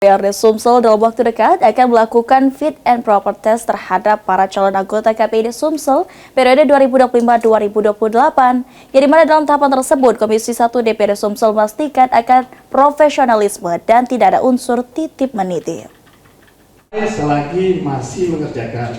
DPRD Sumsel dalam waktu dekat akan melakukan fit and proper test terhadap para calon anggota KPID Sumsel periode 2025-2028, yang dimana dalam tahapan tersebut Komisi 1 DPRD Sumsel memastikan akan profesionalisme dan tidak ada unsur titip menitip. Selagi masih mengerjakan,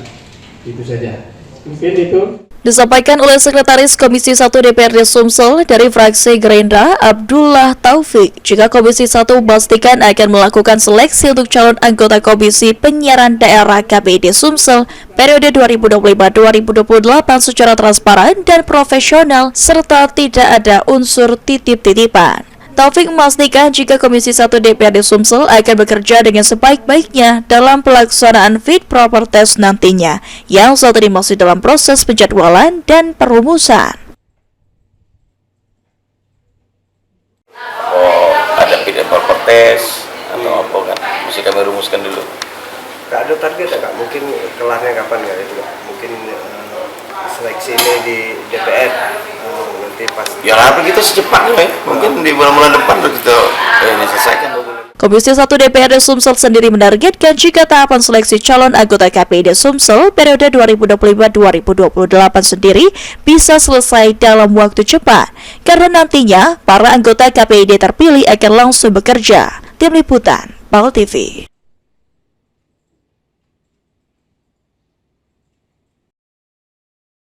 itu saja. Mungkin itu. Disampaikan oleh Sekretaris Komisi 1 DPRD Sumsel dari fraksi Gerindra, Abdullah Taufik, jika Komisi 1 memastikan akan melakukan seleksi untuk calon anggota Komisi Penyiaran Daerah KPID Sumsel periode 2025-2028 secara transparan dan profesional serta tidak ada unsur titip-titipan. Taufik memastikan jika Komisi 1 DPRD Sumsel akan bekerja dengan sebaik-baiknya dalam pelaksanaan fit proper test nantinya, yang saat ini masih dalam proses penjadwalan dan perumusan. Ada fit and proper test atau apa kan? Mesti kami rumuskan dulu. Gak ada target ya Kak? Mungkin kelarnya kapan ya itu Kak? Mungkin seleksi ini di DPR nanti pasti. Ya apa kita secepatnya ya? Mungkin di bulan-bulan depan kita ini selesaikan. Komisi 1 DPRD Sumsel sendiri menargetkan jika tahapan seleksi calon anggota KPID Sumsel periode 2025-2028 sendiri bisa selesai dalam waktu cepat, karena nantinya para anggota KPID terpilih akan langsung bekerja. Tim Liputan, PAL TV.